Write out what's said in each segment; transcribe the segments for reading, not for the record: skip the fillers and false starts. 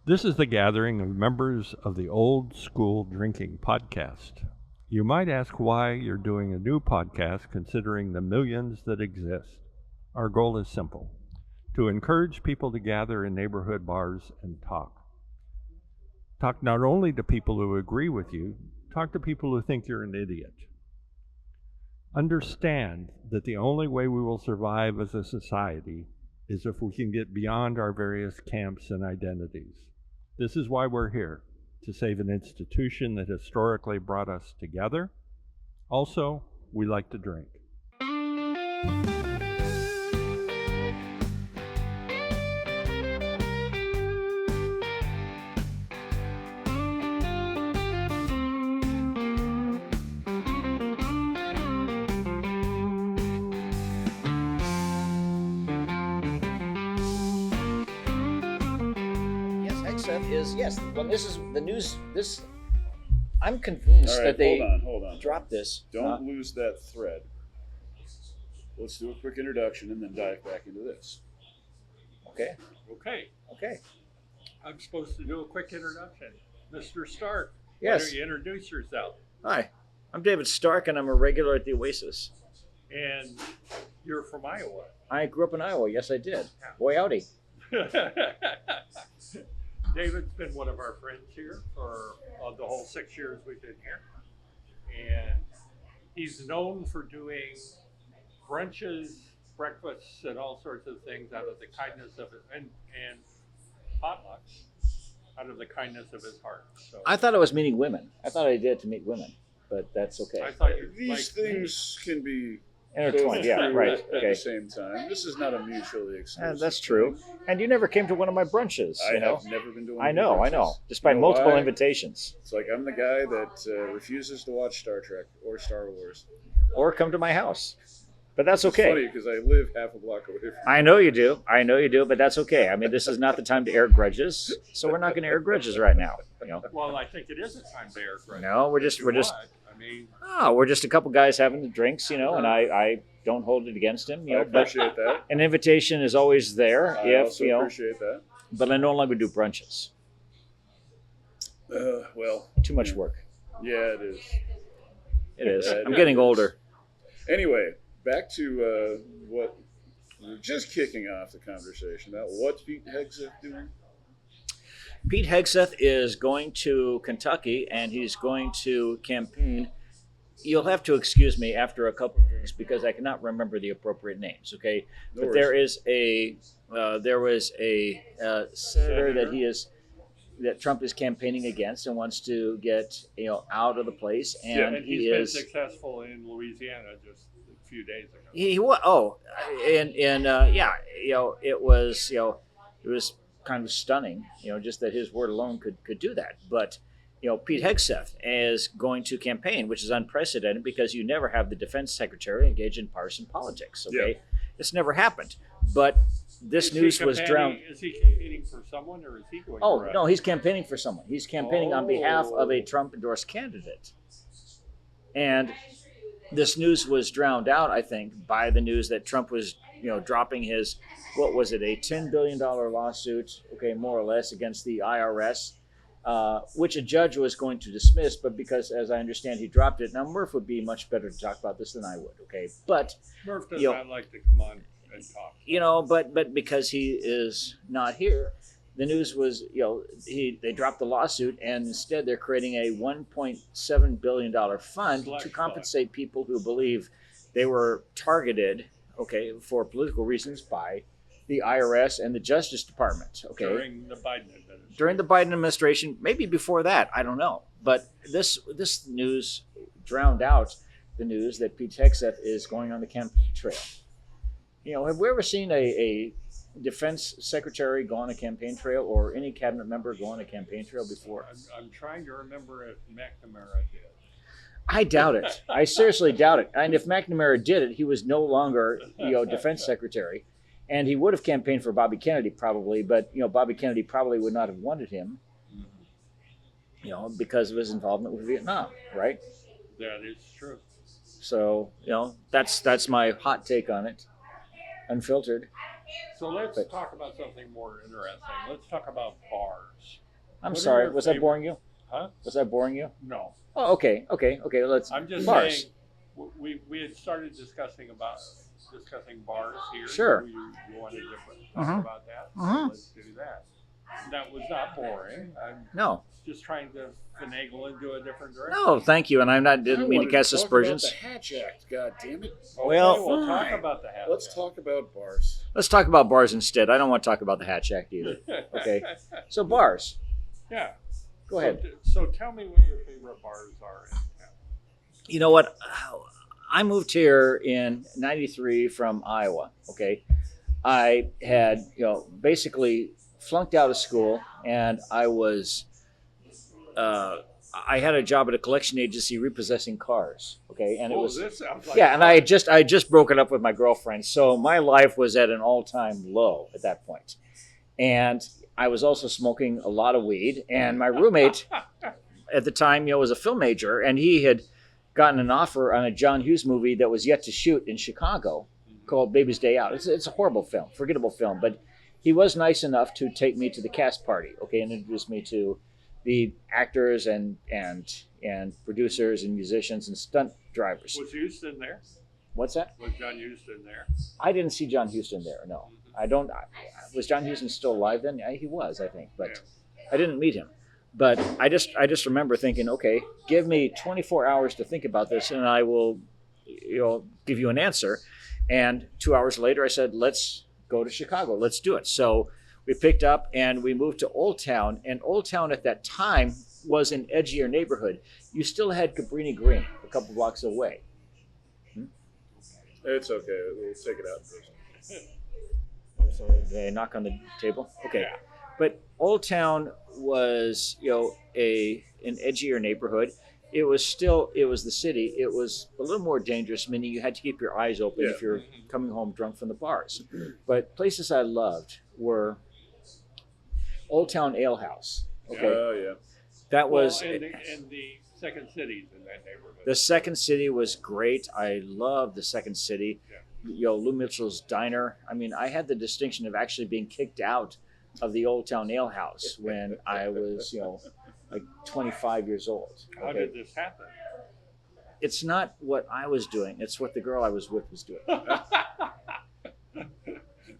This is the gathering of members of the Old School Drinking Podcast. You might ask why you're doing a new podcast considering the millions that exist. Our goal is simple: to encourage people to gather in neighborhood bars and talk. Talk not only to people who agree with you, talk to people who think you're an idiot. Understand that the only way we will survive as a society is if we can get beyond our various camps and identities. This is why we're here, to save an institution that historically brought us together. Also, we like to drink. Yes. Well, this is the news. I'm convinced All right, that they hold on. dropped this. Don't lose that thread. Let's do a quick introduction and then dive back into this. Okay. Okay. I'm supposed to do a quick introduction. Mr. Stark, Yes. why don't you introduce yourself? Hi, I'm David Stark, and I'm a regular at the Oasis. And you're from Iowa. I grew up in Iowa. Yes, I did. Boy, howdy. David's been one of our friends here for the whole 6 years we've been here. And he's known for doing brunches, breakfasts, and all sorts of things out of the kindness of it, and potlucks out of the kindness of his heart. So I thought I was meeting women. I thought I did to meet women, but that's okay. I thought you These liked things can be Intertwined, yeah, true right. at Okay. the same time. This is not a mutually exclusive. That's true. thing. And you never came to one of my brunches, I you know? have never been doing. I know. brunches. Despite You know multiple why? invitations. It's like I'm the guy that refuses to watch Star Trek or Star Wars. Or come to my house. But that's It's okay. funny because I live half a block away from. I know you do, but that's okay. I mean, this is not the time to air grudges, so we're not going to air grudges right now. You know, Well, I think it is a time to air grudges. no, we're If just I mean, we're just a couple guys having the drinks, you know, and I don't hold it against him, you I know. But appreciate that. an invitation is always there I if also you know. appreciate that. But I no longer do brunches. Well, Too much work. yeah, it is. It is. Yeah, I'm it getting is. older. Anyway, back to what we're just kicking off the conversation about. What's Pete Hegseth doing? Pete Hegseth is going to Kentucky, and he's going to campaign. You'll have to excuse me after a couple of drinks because I cannot remember the appropriate names. Okay, No but worries. there was a senator that Trump is campaigning against and wants to get out of the place, and and he he's been is successful in Louisiana just a few days ago. he was it was kind of stunning, just that his word alone could do that. But Pete Hegseth is going to campaign, which is unprecedented because you never have the defense secretary engage in partisan politics. Okay, It's never happened. But this Is he news was drowned. Is he campaigning for someone, or is he going? Oh for no, he's campaigning for someone. He's campaigning on behalf of a Trump endorsed candidate, and this news was drowned out, I think, by the news that Trump was, dropping his, what was it, a $10 billion lawsuit, okay, more or less, against the IRS, which a judge was going to dismiss, but because, as I understand, he dropped it. Now, Murph would be much better to talk about this than I would, okay? But, Murph does not like to come on and talk. but because he is not here, the news was, they dropped the lawsuit, and instead they're creating a $1.7 billion fund to compensate people who believe they were targeted, okay, for political reasons by the IRS and the Justice Department, okay? During the Biden administration. During the Biden administration, maybe before that, I don't know. But this news drowned out the news that Pete Hegseth is going on the campaign trail. Have we ever seen a defense secretary go on a campaign trail or any cabinet member go on a campaign trail before? I'm trying to remember if McNamara did. I doubt it. I seriously doubt it. And if McNamara did it, he was no longer, defense secretary. And he would have campaigned for Bobby Kennedy probably, but, Bobby Kennedy probably would not have wanted him, because of his involvement with Vietnam, right? That is true. So, that's my hot take on it, unfiltered. So let's talk about something more interesting. Let's talk about bars. I'm What are sorry. your Was that favorite- boring you? Huh? Was that boring you? No. Oh, okay. Let's I'm just bars. saying, we had started discussing bars here. Sure. You wanted to Uh-huh. talk about that. Uh-huh. So let's do that. That was not boring. I'm No, just trying to finagle into a different direction. no, thank you. And didn't mean to cast aspersions. Talk about the Hatch Act. God damn it. Okay, Well, we'll talk fine. about the hat. Let's talk about bars. Let's talk about bars instead. I don't want to talk about the Hatch Act either. Okay. So bars. Yeah. Go ahead. So tell me what your favorite bars are in town. You know what? I moved here in '93 from Iowa. Okay. I had, basically flunked out of school, and I was, I had a job at a collection agency repossessing cars. Okay, and it was, this sounds like yeah, and I had just broken up with my girlfriend, so my life was at an all-time low at that point, and I was also smoking a lot of weed, and my roommate at the time, was a film major, and he had gotten an offer on a John Hughes movie that was yet to shoot in Chicago called Baby's Day Out. It's a horrible film, forgettable film, but he was nice enough to take me to the cast party, okay, and introduce me to the actors and producers and musicians and stunt drivers. Was Houston there? What's that? Was John Houston there? I didn't see John Huston there, no. I don't. Was John Huston still alive then? Yeah, he was, I think, but I didn't meet him. But I just remember thinking, okay, give me 24 hours to think about this, and I will, give you an answer. And 2 hours later, I said, let's go to Chicago. Let's do it. So we picked up and we moved to Old Town. And Old Town at that time was an edgier neighborhood. You still had Cabrini Green a couple blocks away. It's okay. We'll take it out first. They knock on the table. Okay. Yeah. But Old Town was, an edgier neighborhood. It was the city. It was a little more dangerous, meaning you had to keep your eyes open if you're coming home drunk from the bars. But places I loved were Old Town Ale House. Okay. Oh, yeah. That was and the second cities in that neighborhood. the second city was great. I loved the second city. Lou Mitchell's Diner. I mean, I had the distinction of actually being kicked out of the Old Town Ale House when I was, like 25 years old. How Okay? did this happen? It's not what I was doing. It's what the girl I was with was doing.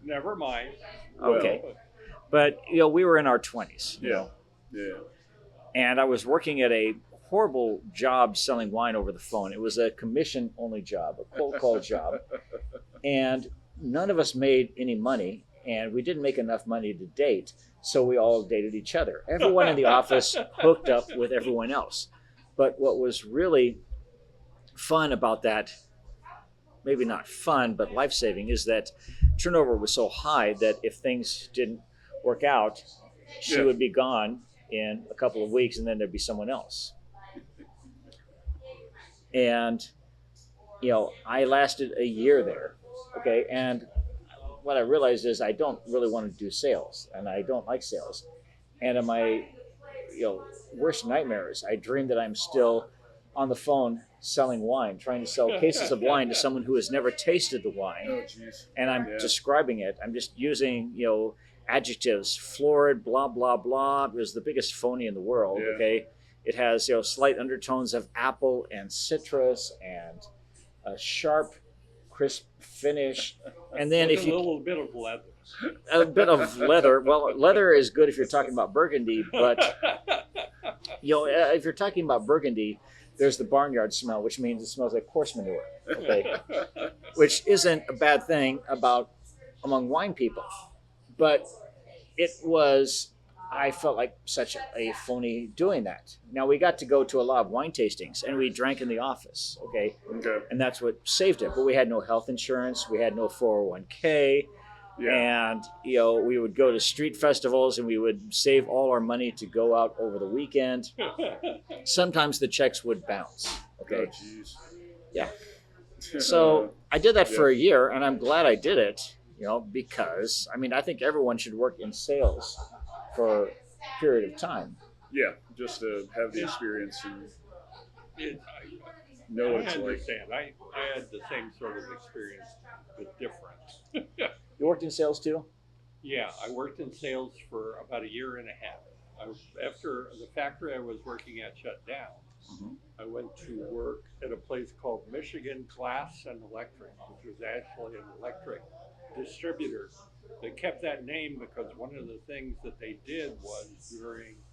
Never mind. Okay. But, we were in our 20s. Yeah. Yeah. And I was working at a horrible job selling wine over the phone. It was a commission-only job, a cold call job. And none of us made any money, and we didn't make enough money to date, so we all dated each other. Everyone in the office hooked up with everyone else. But what was really fun about that, maybe not fun, but life-saving, is that turnover was so high that if things didn't work out, she would be gone in a couple of weeks, and then there'd be someone else. And, I lasted a year there, okay? And what I realized is I don't really want to do sales, and I don't like sales. And in my, worst nightmares, I dream that I'm still on the phone selling wine, trying to sell cases of wine to someone who has never tasted the wine. Oh, jeez. And I'm describing it. I'm just using, adjectives, florid, blah, blah, blah. It was the biggest phony in the world, okay? It has, slight undertones of apple and citrus and a sharp, crisp finish. And then With if a you... little bit of leather. A bit of leather. Well, leather is good if you're talking about Burgundy, but, if you're talking about Burgundy, there's the barnyard smell, which means it smells like horse manure, okay? Which isn't a bad thing among wine people. But it was, I felt like such a phony doing that. Now, we got to go to a lot of wine tastings, and we drank in the office, okay? Okay. And that's what saved it. But we had no health insurance. We had no 401k. Yeah. And, we would go to street festivals, and we would save all our money to go out over the weekend. Sometimes the checks would bounce, okay? Oh, jeez. Yeah. So I did that for a year, and I'm glad I did it. Because, I think everyone should work in sales for a period of time. Yeah, just to have the experience and know I what it's like. understand. I had the same sort of experience, but different. You worked in sales too? Yeah, I worked in sales for about a year and a half. after the factory I was working at shut down, Mhm. I went to work at a place called Michigan Glass and Electric, which was actually an electric distributor. They kept that name because one of the things that they did was during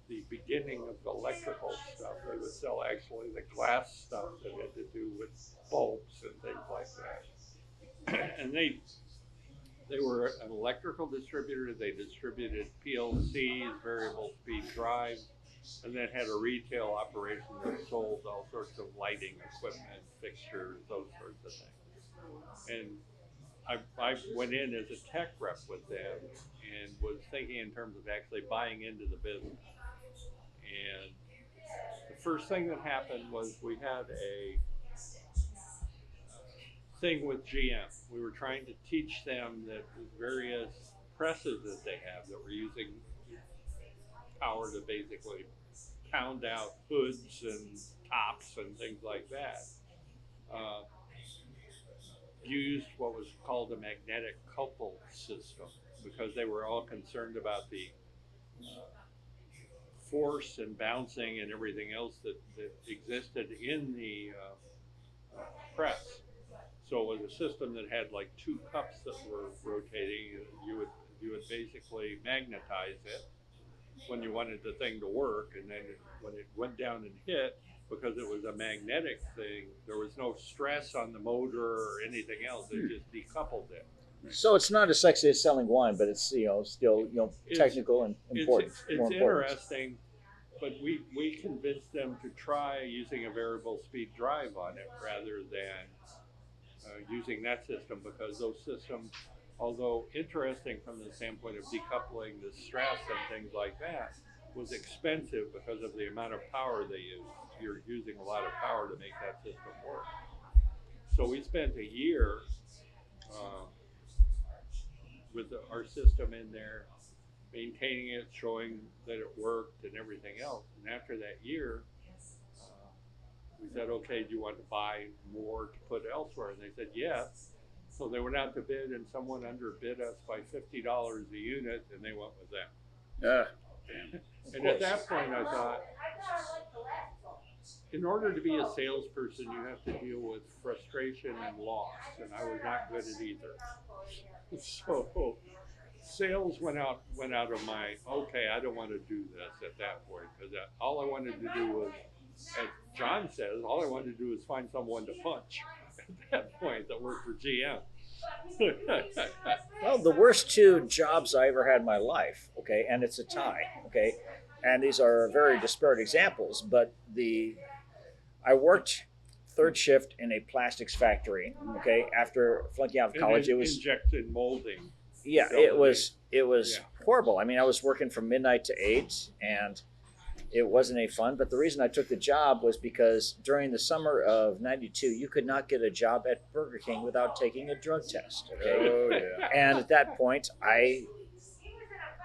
the beginning of the electrical stuff, they would sell actually the glass stuff that had to do with bulbs and things like that. And they were an electrical distributor. They distributed PLCs, variable speed drives, and then had a retail operation that sold all sorts of lighting equipment, fixtures, those sorts of things. And I went in as a tech rep with them and was thinking in terms of actually buying into the business. And the first thing that happened was we had a thing with GM. We were trying to teach them that the various presses that they have that were using power to basically pound out hoods and tops and things like that, uh, used what was called a magnetic couple system because they were all concerned about the force and bouncing and everything else that existed in the press. So it was a system that had like two cups that were rotating. You would basically magnetize it when you wanted the thing to work, and then when it went down and hit, because it was a magnetic thing, there was no stress on the motor or anything else. It just decoupled it. So it's not as sexy as selling wine, but it's still technical and important. It's more important. interesting, but we convinced them to try using a variable speed drive on it rather than using that system, because those systems, although interesting from the standpoint of decoupling the stress and things like that, was expensive because of the amount of power they use. You're using a lot of power to make that system work. So we spent a year uh, with our system in there, maintaining it, showing that it worked and everything else. And after that year, we said, okay, do you want to buy more to put elsewhere? And they said, yes. So they went out to bid, and someone underbid us by $50 a unit, and they went with them. And at that point, I thought, in order to be a salesperson, you have to deal with frustration and loss, and I was not good at either. So sales went out of my, okay, I don't want to do this at that point, because all I wanted to do was, as John says, all I wanted to do was find someone to punch at that point that worked for GM. Well, the worst two jobs I ever had in my life, okay, and it's a tie, okay, and these are very disparate examples, but I worked third shift in a plastics factory, okay, after flunking out of college. It was injected molding. Yeah, it was horrible. I mean, I was working from midnight to 8, and it wasn't any fun. But the reason I took the job was because during the summer of '92, you could not get a job at Burger King without taking a drug test. Okay, Oh yeah. and at that point, I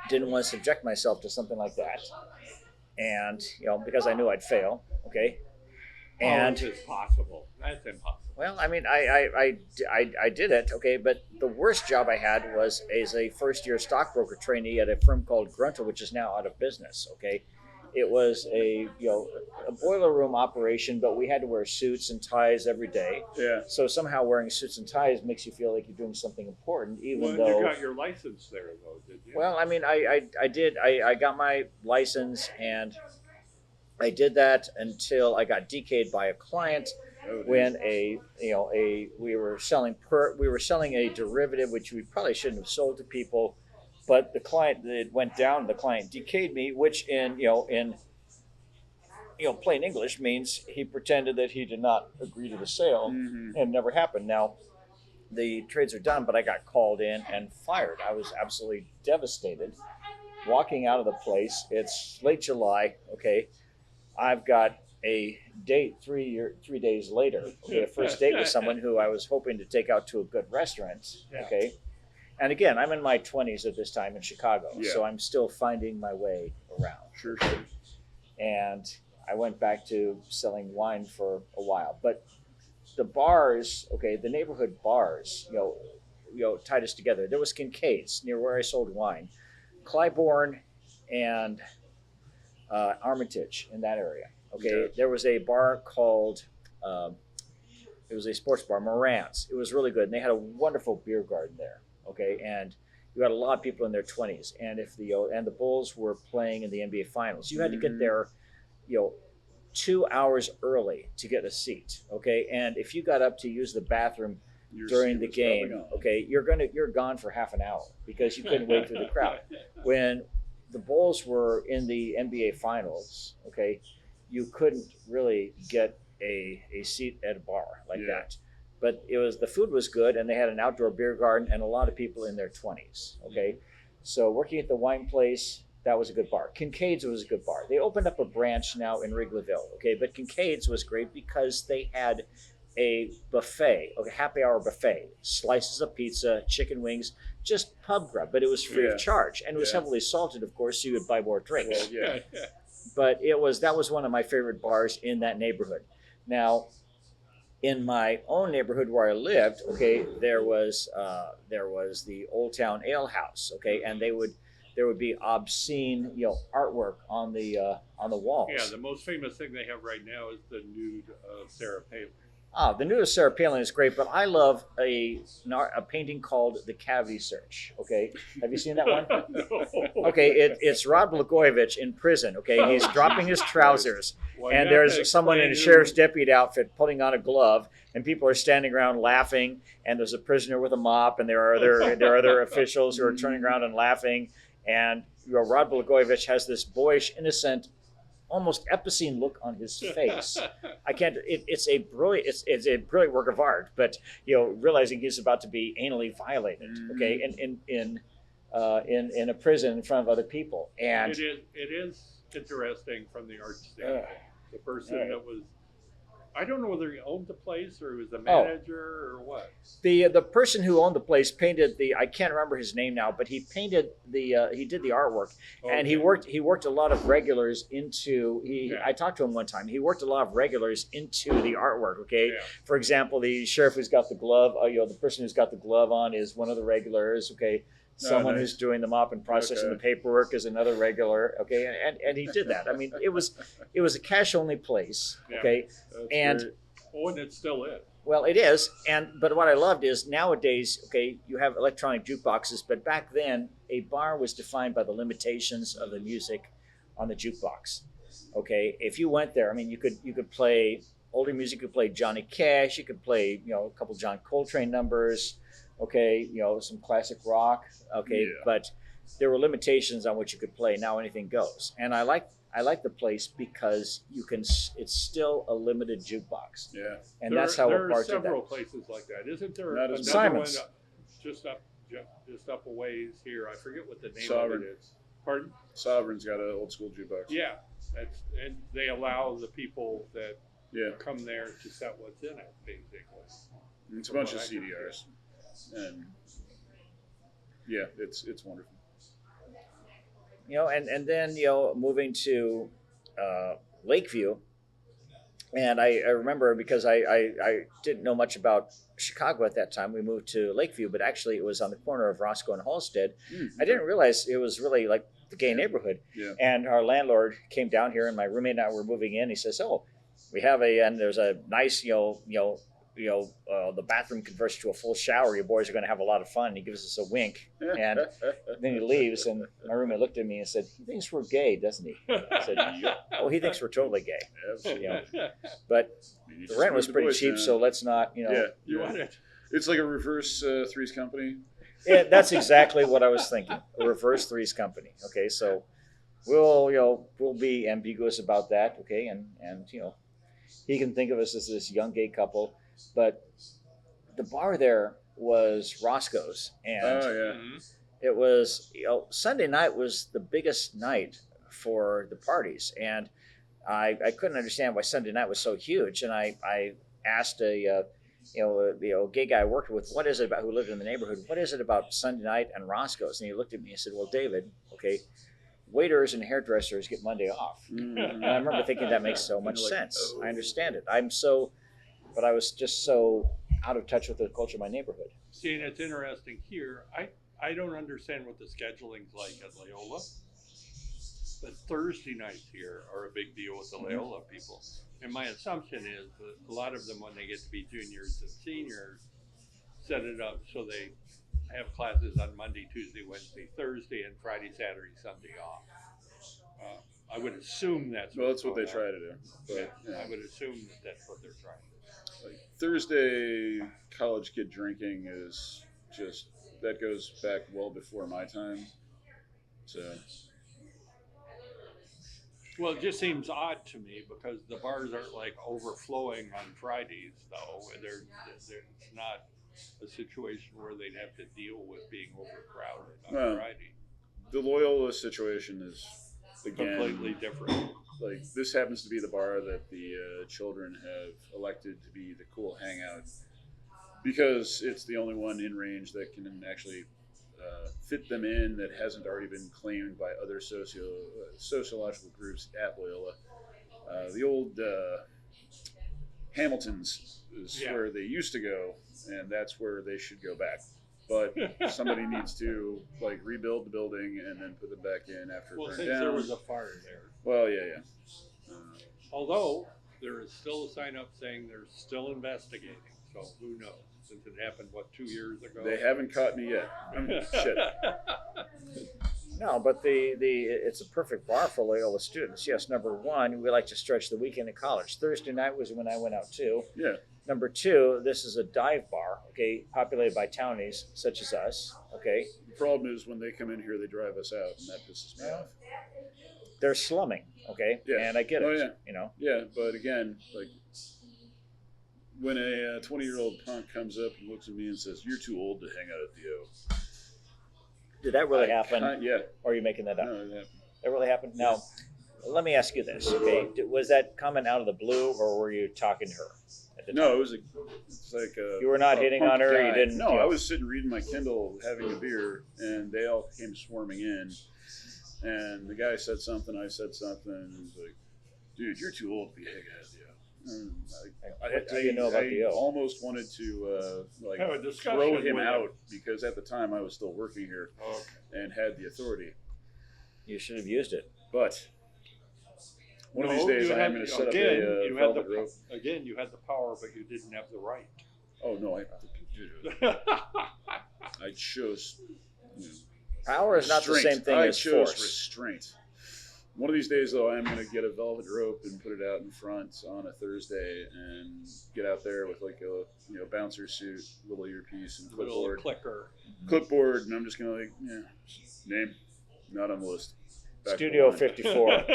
didn't want to subject myself to something like that, and because I knew I'd fail. Okay, and it's possible. That's impossible. well, I mean, I did it, okay, but the worst job I had was as a first-year stockbroker trainee at a firm called Grunter, which is now out of business, okay. It was a boiler room operation, but we had to wear suits and ties every day. Yeah. So somehow wearing suits and ties makes you feel like you're doing something important, even though you got your license there, though, did you? Well, I mean, I did. I got my license, and I did that until I got DK'd by a client when we were selling a derivative which we probably shouldn't have sold to people, but the client, it went down. The client DK'd me, which in plain English means he pretended that he did not agree to the sale, and it never happened. Now the trades are done, but I got called in and fired. I was absolutely devastated. Walking out of the place, it's late July. Okay, I've got a date 3 days later. Okay, a first date with someone who I was hoping to take out to a good restaurant. Okay, and again, I'm in my 20s at this time in Chicago, so I'm still finding my way around. Sure. And I went back to selling wine for a while, but the bars, okay, the neighborhood bars, tied us together. There was Kincaid's near where I sold wine, Clybourne, and Armitage in that area. Okay, Yeah. there was a bar called. It was a sports bar, Moran's. It was really good, and they had a wonderful beer garden there. Okay, and you had a lot of people in their 20s, and if the Bulls were playing in the NBA Finals, you had to get there, 2 hours early to get a seat. Okay, and if you got up to use the bathroom Your during seat the was probably game, gone. okay, you're gone for half an hour because you couldn't wait through the crowd. When the Bulls were in the NBA Finals, okay, you couldn't really get a seat at a bar like Yeah. that. But the food was good, and they had an outdoor beer garden and a lot of people in their 20s. Okay, so working at the wine place, that was a good bar. Kincaid's was a good bar. They opened up a branch now in Wrigleyville. Okay, but Kincaid's was great because they had a buffet, a happy hour buffet, slices of pizza, chicken wings, just pub grub, but it was free Yeah. of charge, and it was Yeah. heavily salted, of course, so you would buy more drinks. Well, yeah. But that was one of my favorite bars in that neighborhood. Now, in my own neighborhood where I lived, okay, there was the Old Town Ale House, okay, and there would be obscene artwork on the walls. Yeah, the most famous thing they have right now is the nude of Sarah Palin. The new Sarah Palin is great, but I love a painting called The Cavity Search. Okay, have you seen that one? No. Okay, it's Rod Blagojevich in prison. Okay, he's dropping his trousers, Well, and you have to there's someone in a explain sheriff's deputy outfit putting on a glove, and people are standing around laughing, and there's a prisoner with a mop, and there are other officials who are turning around and laughing, and Rod Blagojevich has this boyish, innocent, almost epicene look on his face. I can't. It's a brilliant work of art, but realizing he's about to be anally violated, okay, in a prison in front of other people, and It is interesting from the art standpoint. The person Right. that was, I don't know whether he owned the place or he was the Oh. manager or what. the person who owned the place painted I can't remember his name now, but he painted he did the artwork, and he Okay. worked a lot of regulars into Yeah. I talked to him one time. He worked a lot of regulars into the artwork. Okay, Yeah. for example, the sheriff who's got the glove, the person who's got the glove on is one of the regulars. Okay, someone nice. who's doing the mop and processing Okay. the paperwork is another regular. Okay, and he did that. I mean, it was a cash only place. Yeah. Okay, That's and great. Oh, and it still is. well, it is, but what I loved is nowadays, okay, you have electronic jukeboxes, but back then a bar was defined by the limitations of the music on the jukebox. Okay, if you went there, I mean, you could play older music, you could play Johnny Cash, you could play a couple John Coltrane numbers, okay, some classic rock, okay, Yeah. but there were limitations on what you could play. Now anything goes, and I like the place because it's still a limited jukebox. Yeah. And that's how there a are bar did several that. places like that. Isn't there Not as another Simon's. one just up a ways here? I forget what the name Sovereign. of it is. Pardon? Sovereign's got an old school jukebox. Yeah, and they allow the people that Yeah. come there to set what's in it, basically. It's a bunch of CDRs. And yeah, it's wonderful. And then moving to Lakeview, and I remember because I didn't know much about Chicago at that time. We moved to Lakeview, but actually it was on the corner of Roscoe and Halstead. I didn't realize it was really like the gay neighborhood. Yeah. And our landlord came down here, and my roommate and I were moving in. He says, "Oh, we have and there's a nice the bathroom converts to a full shower. You boys are going to have a lot of fun." And he gives us a wink, and then he leaves. And my roommate looked at me and said, "He thinks we're gay, doesn't he?" I said, "Oh, he thinks we're totally gay." Absolutely. But You need the to rent was support the pretty boys, cheap, man. so let's not, Yeah. You want it? It's like a reverse Three's Company. Yeah, that's exactly what I was thinking. A reverse threes company. Okay, so we'll be ambiguous about that. Okay, and he can think of us as this young gay couple, but the bar there was Roscoe's, and Oh yeah. Mhm. it was Sunday night was the biggest night for the parties, and I couldn't understand why Sunday night was so huge, and I asked a gay guy I worked with, what is it about, who lived in the neighborhood, what is it about Sunday night and Roscoe's? And he looked at me and said, "Well, David, okay, waiters and hairdressers get Monday off." And I remember thinking that makes so much You're like, sense. "Oh." I understand it. But I was just so out of touch with the culture of my neighborhood. See, and it's interesting here. I don't understand what the scheduling's like at Loyola. Thursday nights here are a big deal with the Loyola people. And my assumption is that a lot of them, when they get to be juniors and seniors, set it up so they have classes on Monday, Tuesday, Wednesday, Thursday, and Friday, Saturday, Sunday off. I would assume that's what they try to do. But I would assume that that's what they're trying to do. like Thursday college kid drinking is just that goes back well before my time. So Well, it just seems odd to me because the bars aren't like overflowing on Fridays, though. It's not a situation where they'd have to deal with being overcrowded on Friday. the Loyola situation is again Completely different. Like this happens to be the bar that the children have elected to be the cool hangout because it's the only one in range that can actually fit them in that hasn't already been claimed by other sociological groups at Loyola. The old Hamilton's is where they used to go, and that's where they should go back. But somebody needs to like rebuild the building and then put them back in after it burned since down. there was a fire there. Well, yeah. Although there is still a sign up saying they're still investigating, so who knows? Since it happened, 2 years ago? They haven't caught me yet. Shit. No, but it's a perfect bar for Loyola students. Yes, number one, we like to stretch the weekend in college. Thursday night was when I went out too. Yeah. Number two, this is a dive bar, okay, populated by townies such as us, okay. The problem is when they come in here, they drive us out, and that pisses me off. They're slumming, okay, and I get it, you know. Yeah, but again, like when a 20-year-old punk comes up and looks at me and says, "You're too old to hang out at the O." Did that really happen? Yeah. Or are you making that up? No, it happened. That really happened? Now, let me ask you this, okay? Was that comment out of the blue, or were you talking to her at the time? No, it's like you were not hitting on her. Guy. You didn't. No, you know. I was sitting reading my Kindle, having a beer, and they all came swarming in. And the guy said something. I said something. And he was like, "Dude, you're too old to be hanging out at the O." What do you know about the O? I almost wanted to have a discussion throw him with out because at the time I was still working here and had the authority. You should have used it. But one of these days I am going to set up a velvet rope. Again, you had the power, but you didn't have the right. Oh no, I chose. Power is not the same thing as I chose force. Restraint. One of these days, though, I'm going to get a velvet rope and put it out in front on a Thursday and get out there with like a bouncer suit, little earpiece, and clipboard. Clipboard, and I'm just going to name, not on the list. Back Studio 54.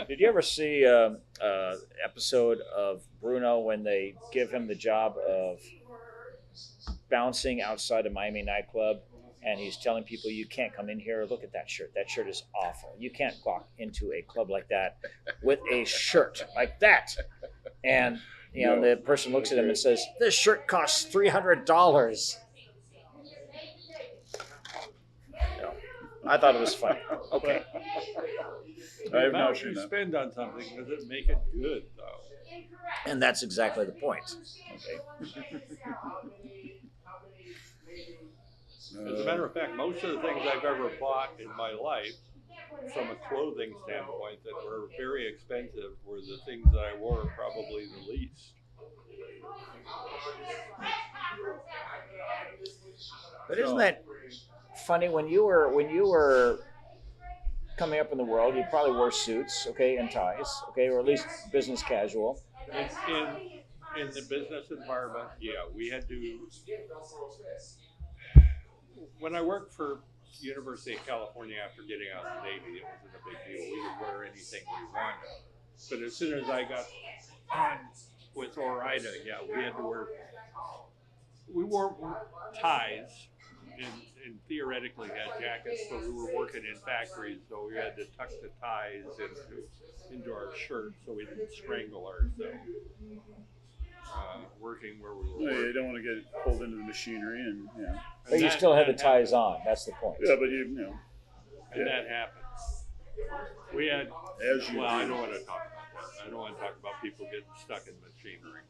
Did you ever see an episode of Bruno when they give him the job of bouncing outside a Miami nightclub? And he's telling people, you can't come in here. Look at that shirt. That shirt is awful. You can't walk into a club like that with a shirt like that. And, the person looks at him and says, this shirt costs $300. I thought it was funny. Okay. The amount you spend on something, does it make it good, though? And that's exactly the point. Okay. As a matter of fact, most of the things I've ever bought in my life, from a clothing standpoint, that were very expensive, were the things that I wore probably the least. But isn't that funny? When you were coming up in the world, you probably wore suits, okay, and ties, okay, or at least business casual. In the business environment, we had to. When I worked for University of California after getting out of the Navy, it wasn't a big deal. We could wear anything we wanted. But as soon as I got on with Orida, we had to wear. We wore ties and theoretically had jackets, but we were working in factories, so we had to tuck the ties into our shirts so we didn't strangle ourselves. Working where we were. You don't want to get pulled into the machinery, and But you still had the ties on. That's the point. Yeah, but that happened. We had. I don't want to talk about that. I don't want to talk about people getting stuck in machinery.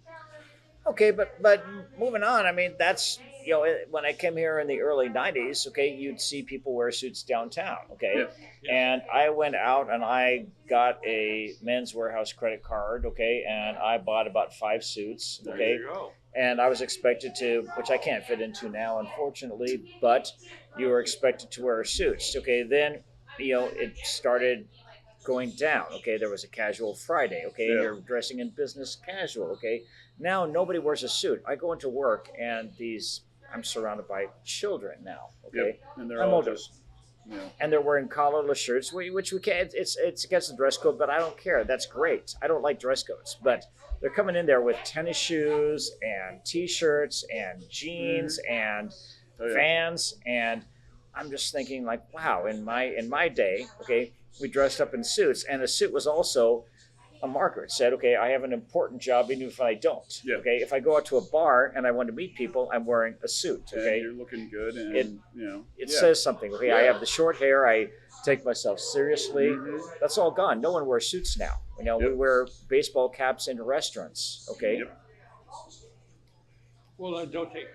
Okay, but moving on. I mean, that's when I came here in the early '90s. Okay, you'd see people wear suits downtown. Okay, Yeah. and I went out and I got a Men's Warehouse credit card. Okay, and I bought about 5 suits. There Okay, There you go. and I was expected to, which I can't fit into now, unfortunately. But you were expected to wear suits. Okay, then it started going down. Okay, there was a casual Friday. Okay, and Yeah. you're dressing in business casual. Okay, now nobody wears a suit. I go into work and I'm surrounded by children now. Okay, Yep. And they're I'm all older, just, and they're wearing collarless shirts, which we can't. It's against the dress code, but I don't care. That's great. I don't like dress codes, but they're coming in there with tennis shoes and t-shirts and jeans and oh, yeah. Vans, and I'm just thinking like, wow. In my day, okay, we dressed up in suits, and a suit was also a marker. It said, okay, I have an important job, even if I don't. Yeah. Okay, if I go out to a bar and I want to meet people, I'm wearing a suit. Okay, And you're looking good, and It- it yeah. says something. Okay, I Yeah. have the short hair. I take myself seriously. Mhm. That's all gone. No one wears suits now. We Yep. wear baseball caps in restaurants. Okay, Yep. Well, don't take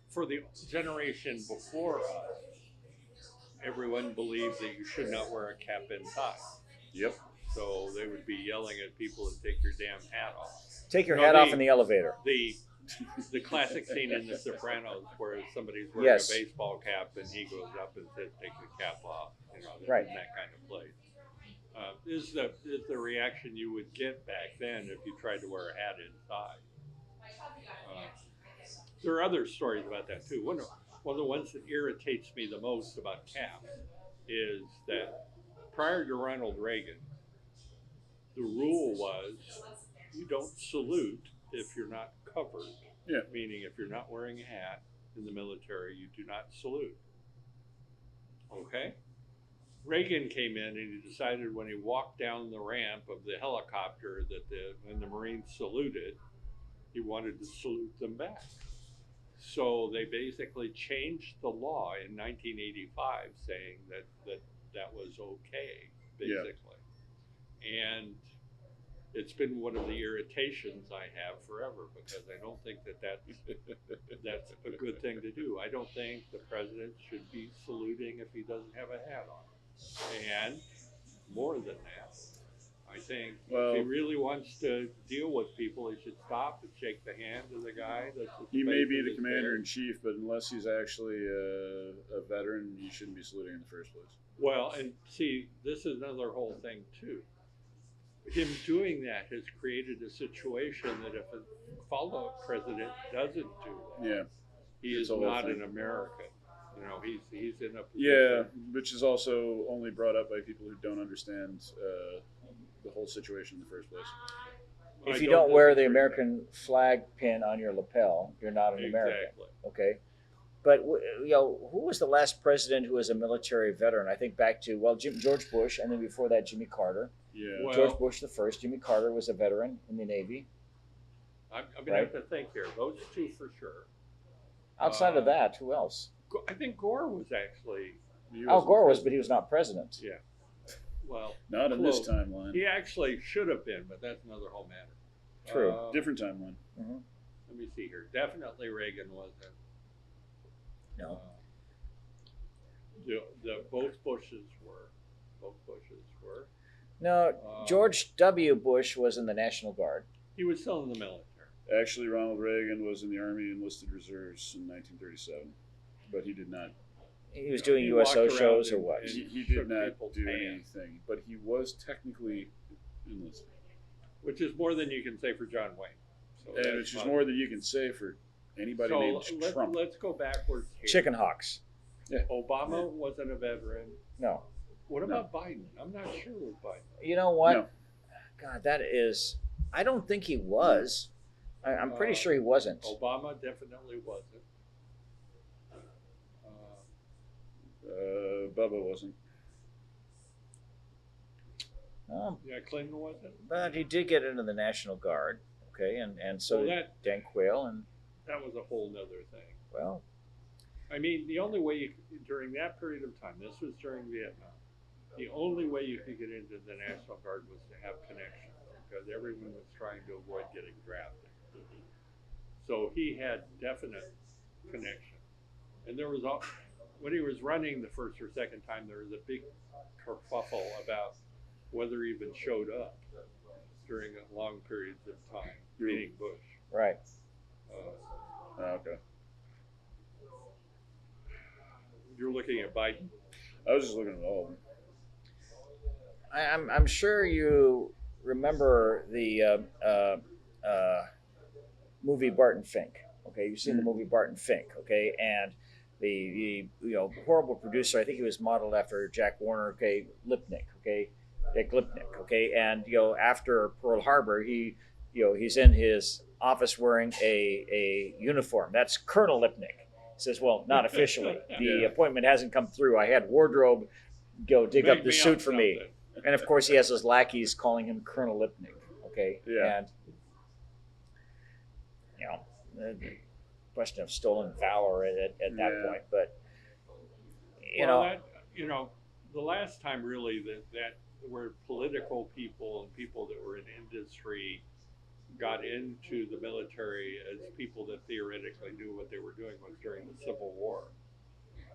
for the generation before us. Everyone believed that you should not wear a cap inside, Yep. so they would be yelling at people to take your damn hat off. take your No, hat off the- in the elevator. The classic scene in The Sopranos where somebody's wearing Yes. a baseball cap and he goes up and says, "Take the cap off." Right. In that kind of place. Is the reaction you would get back then if you tried to wear a hat inside. Uh, there are other stories about that too. One of the ones that irritates me the most about caps is that prior to Ronald Reagan, the rule was you don't salute if you're not covered. Yeah. Meaning if you're not wearing a hat in the military, you do not salute. Okay? Reagan came in and he decided when he walked down the ramp of the helicopter that when the Marines saluted, he wanted to salute them back. So they basically changed the law in 1985 saying that was okay, basically. Yeah. And it's been one of the irritations I have forever because I don't think that's a good thing to do. I don't think the president should be saluting if he doesn't have a hat on. And more than that, I think if he really wants to deal with people, he should stop and shake the hand of the guy. He may be the commander in chief, but unless he's actually a veteran, you shouldn't be saluting in the first place. Well, and see, this is another whole thing too. Him doing that has created a situation that if a follow-up president doesn't do that, he is not an American. He's in a position. Which is also only brought up by people who don't understand the whole situation in the first place. If you don't wear the American flag pin on your lapel, you're not an American. Exactly. Okay. But who was the last president who was a military veteran? I think back to George Bush, and then before that, Jimmy Carter. Yeah. Well, George Bush the first. Jimmy Carter was a veteran in the Navy. I'm going to have to think here. Those two for sure. Outside of that, who else? I think Gore was actually. Al Gore was, but he was not president. Yeah. Well, not in this timeline. He actually should have been, but that's another whole matter. True. Different timeline. Mm-hmm. Let me see here. Definitely Reagan wasn't. No. Both Bushes were. Both Bushes were. No, George W. Bush was in the National Guard. He was still in the military. Actually, Ronald Reagan was in the Army Enlisted Reserves in 1937, but he did not. He was doing USO shows or what? He did not do anything, but he was technically enlisted. Which is more than you can say for John Wayne. So and which is more than you can say for anybody named Trump. Let's go backwards here. Chicken hawks. Yeah. Obama wasn't a veteran. No. What about Biden? I'm not sure with Biden. You know what? No. God, that is. I don't think he was. I'm pretty sure he wasn't. Obama definitely wasn't. Bubba wasn't. Yeah, Clinton wasn't. But he did get into the National Guard. Okay, and so did Dan Quayle, and that was a whole nother thing. Well, I mean, the only way during that period of time, this was during Vietnam, the only way you could get into the National Guard was to have connections. because everyone was trying to avoid getting drafted. So he had definite connection. And there was when he was running the first or second time, there was a big kerfuffle about whether he even showed up during long periods of time, meaning Bush. Right. Okay. You're looking at Biden. I was just looking at all of them. I'm sure you remember the movie Barton Fink. Okay, you've seen the movie Barton Fink. Okay, and the horrible producer. I think he was modeled after Jack Warner. Okay, Lipnick. Okay, Dick Lipnick. Okay, and after Pearl Harbor, he's in his office wearing a uniform. That's Colonel Lipnick. He says, "Well, not officially. The appointment hasn't come through. I had wardrobe dig up the suit for me." And of course, he has his lackeys calling him Colonel Lipnick. Okay, and the question of stolen valor at that point. But the last time really that where political people and people that were in industry got into the military as people that theoretically knew what they were doing was during the Civil War,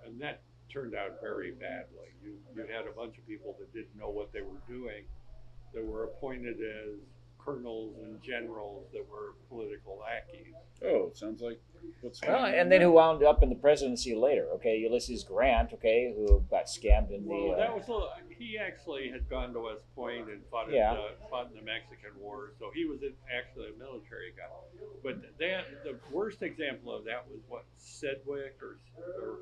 and that turned out very badly. You had a bunch of people that didn't know what they were doing, that were appointed as colonels and generals that were political lackeys. Oh, it sounds like what's going on. And then who wound up in the presidency later? Okay, Ulysses Grant. Okay, who got scammed in the. That was he actually had gone to West Point and fought in the Mexican War, so he was actually a military guy. But the worst example of that was what Sedgwick or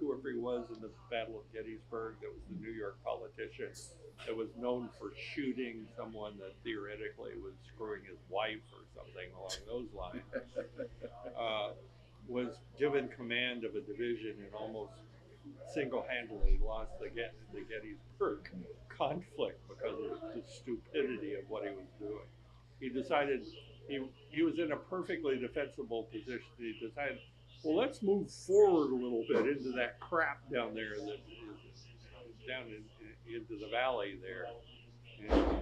whoever he was in the Battle of Gettysburg. That was the New York politician that was known for shooting someone that theoretically was screwing his wife or something along those lines. Was given command of a division and almost single-handedly lost the Gettysburg conflict because of the stupidity of what he was doing. He decided he was in a perfectly defensible position. He decided, well, let's move forward a little bit into that crap down there that is down into the valley there,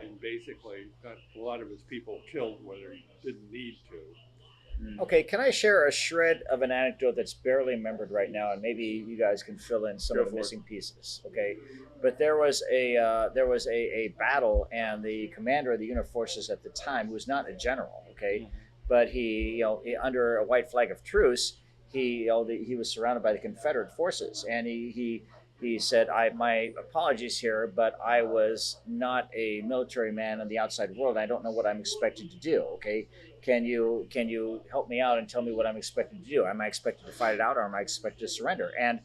and basically got a lot of his people killed whether he didn't need to. Okay, can I share a shred of an anecdote that's barely remembered right now, and maybe you guys can fill in some of the missing pieces? Okay, but there was a battle, and the commander of the Union Forces at the time, who was not a general, okay, but he under a white flag of truce, he was surrounded by the Confederate forces, and he said, my apologies here, but I was not a military man in the outside world. I don't know what I'm expected to do. Okay, can you help me out and tell me what I'm expected to do? Am I expected to fight it out, or am I expected to surrender? And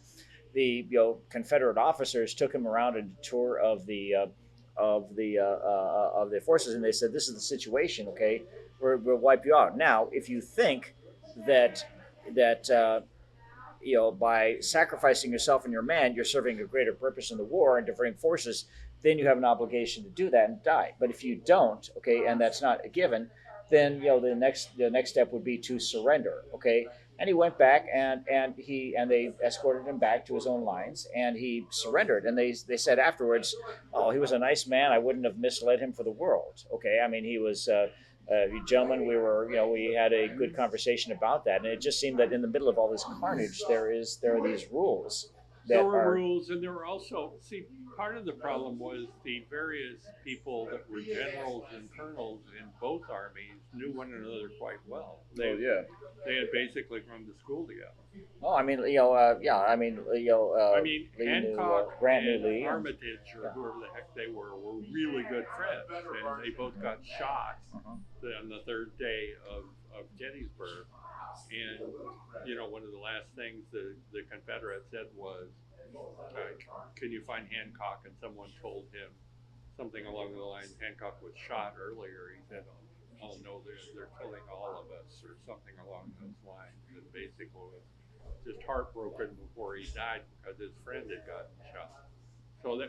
the Confederate officers took him around a tour of the forces, and they said, "This is the situation. Okay, we'll wipe you out. Now, if you think that by sacrificing yourself and your men, you're serving a greater purpose in the war and diverting forces, then you have an obligation to do that and die. But if you don't, okay, and that's not a given, then the next step would be to surrender, okay." And he went back, and they escorted him back to his own lines, and he surrendered. And they said afterwards, "Oh, he was a nice man. I wouldn't have misled him for the world." Okay, I mean, he was. Gentlemen, we had a good conversation about that, and it just seemed that in the middle of all this carnage, there are these rules. There were rules, and there were also part of the problem was the various people that were generals and colonels in both armies knew one another quite well. They had basically gone to school together. Oh, I mean, Hancock Grant and Lee, Armitage, or whoever the heck they were really good friends, and they both got shot on the third day of Gettysburg. And one of the last things the Confederates said was, "Can you find Hancock?" And someone told him something along the lines, Hancock was shot earlier. He said, "Oh no, they're killing all of us," or something along those lines. And basically was just heartbroken before he died because his friend had gotten shot. So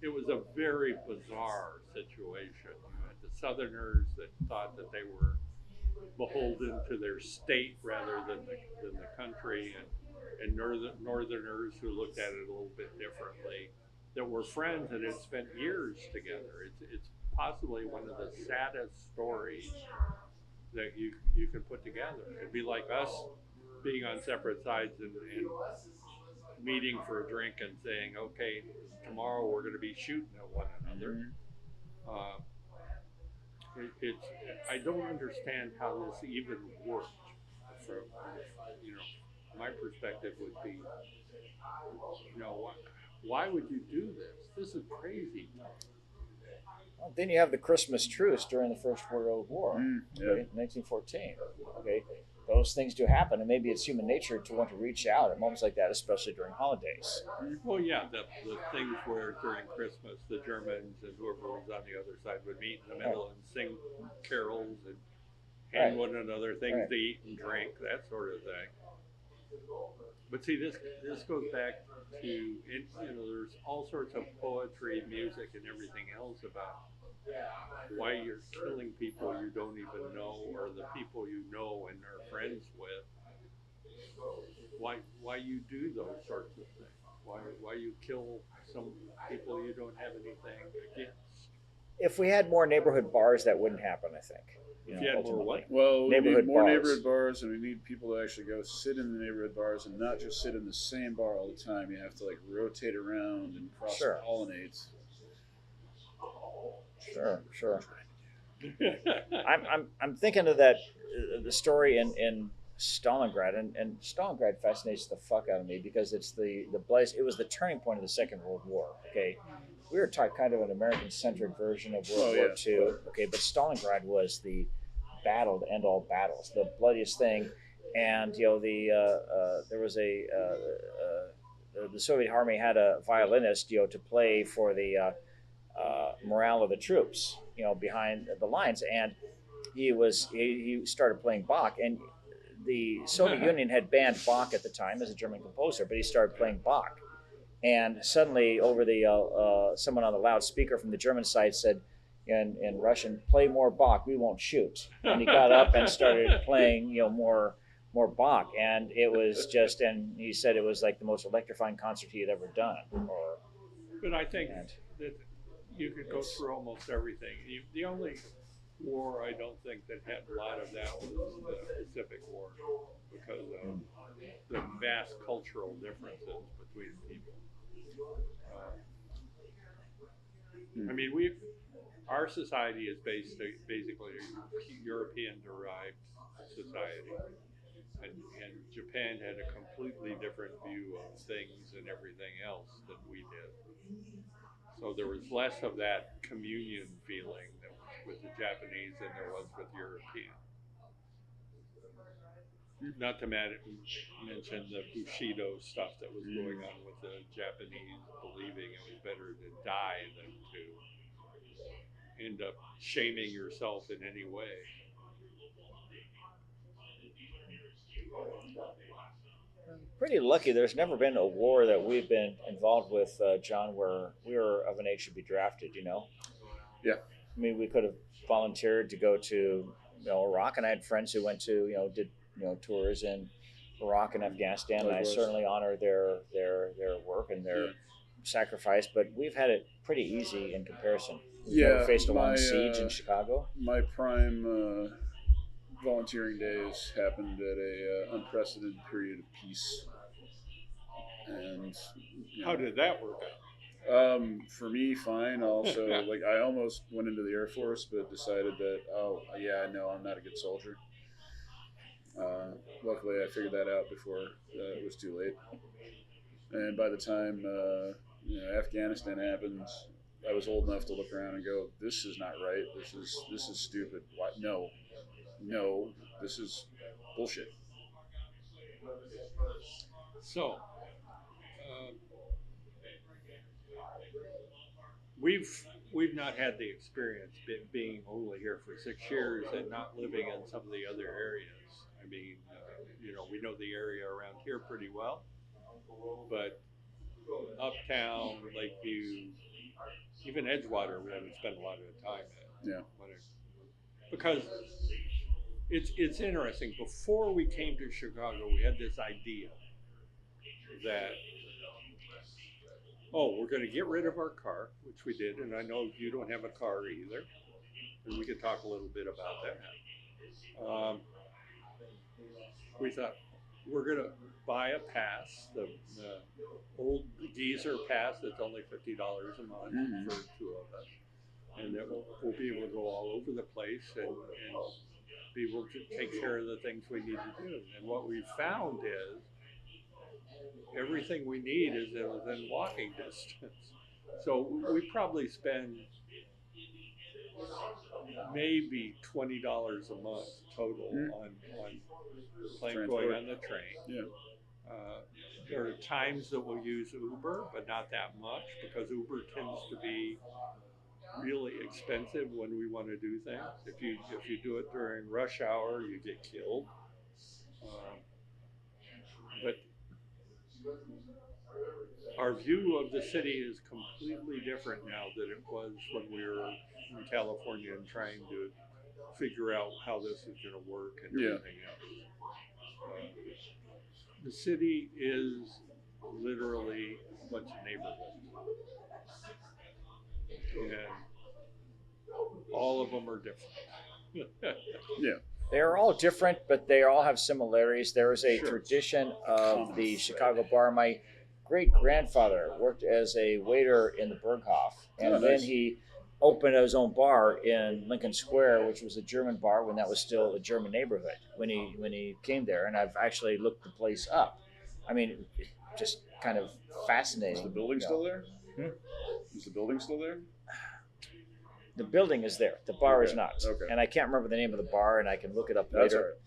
it was a very bizarre situation. You had the Southerners that thought that they were beholden to their state rather than the country, and Northerners who looked at it a little bit differently, that were friends and had spent years together. It's possibly one of the saddest stories that you can put together. It'd be like us being on separate sides and meeting for a drink and saying, okay, tomorrow we're going to be shooting at one another. Uh, it's I don't understand how this even worked. From my perspective would be, why would you do this? This is crazy. Well, then you have the Christmas truce during the First World War, Yeah. okay, 1914. Okay, those things do happen, and maybe it's human nature to want to reach out at moments like that, especially during holidays. Well, yeah, the things where during Christmas the Germans and whoever was on the other side would meet in the middle and sing carols and hand one another things to eat and drink, that sort of thing. But see, this goes back to there's all sorts of poetry, music, and everything else about why you're killing people you don't even know or the people you know and are friends with. Why you do those sorts of things? Why you kill some people you don't have anything against? If we had more neighborhood bars, that wouldn't happen, I think. If you had more what? Well, we Neighborhood need more bars. neighborhood bars, and we need people to actually go sit in the neighborhood bars and not just sit in the same bar all the time. You have to like rotate around and cross pollinate. Sure. I'm thinking of that the story in Stalingrad, and Stalingrad fascinates the fuck out of me because it's the place. It was the turning point of the Second World War. Okay, we were taught kind of an American-centric version of World War II. Okay, but Stalingrad was the battle to end all battles, the bloodiest thing, and there was the Soviet army had a violinist to play for the morale of the troops behind the lines, and he started playing Bach, and the Soviet Union had banned Bach at the time as a German composer, but he started playing Bach, and suddenly over the someone on the loudspeaker from the German side said in Russian, "Play more Bach, we won't shoot," and he got up and started playing more Bach, and it was just, and he said it was like the most electrifying concert he had ever done. But I think that you could go through almost everything. The only war I don't think that had a lot of that was the Pacific War because of the vast cultural differences between people. I mean, our society is basically a European-derived society, and Japan had a completely different view of things and everything else than we did. So there was less of that communion feeling that was with the Japanese than there was with European. Not to mention the Bushido stuff that was going on with the Japanese believing it was better to die than to end up shaming yourself in any way. Pretty lucky. There's never been a war that we've been involved with, John, where we were of an age to be drafted. Yeah. I mean, we could have volunteered to go to Iraq, and I had friends who went to did tours in Iraq and Afghanistan, and I certainly honor their work and their sacrifice. But we've had it pretty easy in comparison. We've never faced a long siege in Chicago. My prime volunteering days happened at a unprecedented period of peace. And how did that work out? For me, fine. Also, I almost went into the Air Force, but decided that no, I'm not a good soldier. Luckily, I figured that out before it was too late. And by the time Afghanistan happened, I was old enough to look around and go, "This is not right. This is stupid. Why? No, this is bullshit." So, we've not had the experience being only here for 6 years and not living in some of the other areas. I mean, we know the area around here pretty well, but Uptown, Lakeview, even Edgewater, we haven't spent a lot of time in. Yeah. Because it's interesting. Before we came to Chicago, we had this idea that oh, we're going to get rid of our car, which we did, and I know you don't have a car either, and we could talk a little bit about that. We thought we're going to buy a pass, the old geezer pass that's only $50 a month for two of us, and that we'll be able to go all over the place and be able to take care of the things we need to do. And what we found is everything we need is within walking distance. So we probably spend maybe $20 a month total on going on the train. Yeah. There are times that we'll use Uber, but not that much because Uber tends to be really expensive when we want to do things. If you do it during rush hour, you get killed. But our view of the city is completely different now than it was when we were in California and trying to figure out how this is going to work and everything else. The city is literally a bunch of neighborhoods, and all of them are different. Yeah. They're all different, but they all have similarities. There is a tradition of the Chicago bar. My great-grandfather worked as a waiter in the Berghoff, and then he opened his own bar in Lincoln Square, which was a German bar when that was still a German neighborhood when he came there. And I've actually looked the place up. I mean, just kind of fascinating. Is the building still there? Is the building still there? The building is there. The bar is not. Okay. And I can't remember the name of the bar, and I can look it up That's later. all right.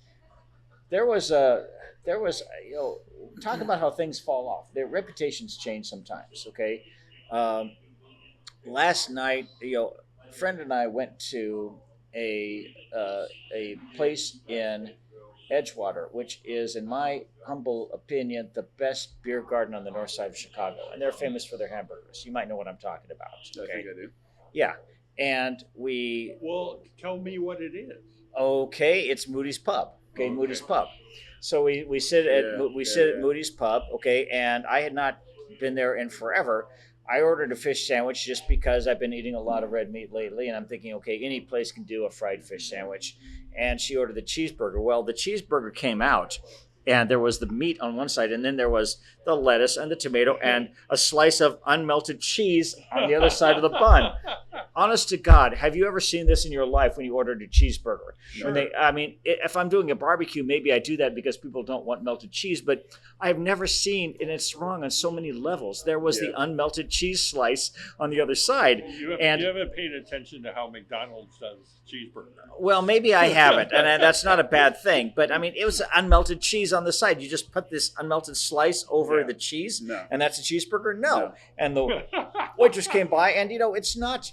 There was, talk about how things fall off. Their reputations change sometimes. Okay. Last night, a friend and I went to a place in Edgewater, which is, in my humble opinion, the best beer garden on the north side of Chicago, and they're famous for their hamburgers. You might know what I'm talking about. Okay? I think I do. Yeah, and we. Well, tell me what it is. Okay, it's Moody's Pub. Okay, Moody's Pub. So we sit at Moody's Pub. Okay, and I had not been there in forever. I ordered a fish sandwich just because I've been eating a lot of red meat lately, and I'm thinking, okay, any place can do a fried fish sandwich. And she ordered the cheeseburger. Well, the cheeseburger came out, and there was the meat on one side, and then there was the lettuce and the tomato and a slice of unmelted cheese on the other side of the bun. Honest to God, have you ever seen this in your life when you ordered a cheeseburger? Sure. If I'm doing a barbecue, maybe I do that because people don't want melted cheese, but I've never seen, and it's wrong on so many levels. There was the unmelted cheese slice on the other side. You haven't paid attention to how McDonald's does cheeseburger. Well, maybe I haven't, and that's not a bad thing. But I mean, it was unmelted cheese on the side. You just put this unmelted slice over the cheese, and that's a cheeseburger? No. And the waitress came by, and it's not.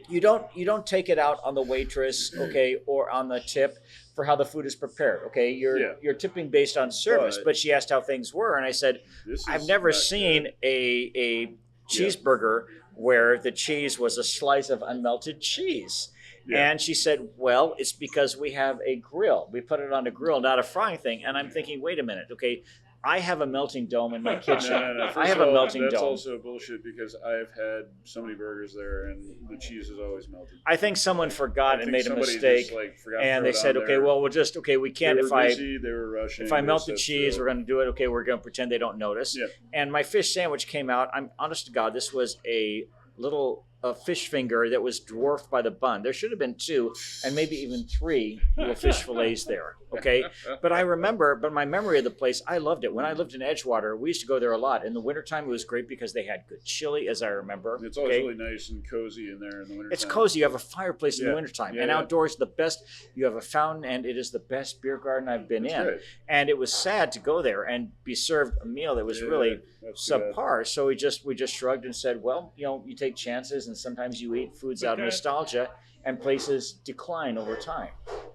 You don't take it out on the waitress, okay, or on the tip for how the food is prepared, okay? You're tipping based on service, but she asked how things were, and I said, I've never seen a cheeseburger where the cheese was a slice of unmelted cheese. Yeah. And she said, well, it's because we have a grill. We put it on a grill, not a frying thing. And I'm thinking, wait a minute, okay, I have a melting dome in my kitchen. No. I have a melting dome. That's also bullshit because I've had so many burgers there and the cheese is always melted. I think someone forgot and made a mistake. And they said, okay, well, we can't. They were busy, they were rushing. If I melt the cheese, we're going to do it. Okay, we're going to pretend they don't notice. Yeah. And my fish sandwich came out. I'm honest to God, this was a little fish finger that was dwarfed by the bun. There should have been 2 and maybe even 3 little fish fillets there. Okay. But my memory of the place, I loved it. When I lived in Edgewater, we used to go there a lot. In the wintertime, it was great because they had good chili, as I remember. It's always really nice and cozy in there in the wintertime. It's cozy. You have a fireplace in the wintertime. And outdoors, the best. You have a fountain, and it is the best beer garden I've been in. Great. And it was sad to go there and be served a meal that was really subpar. So we just shrugged and said, well, you take chances, and sometimes you eat foods out of nostalgia, and places decline over time.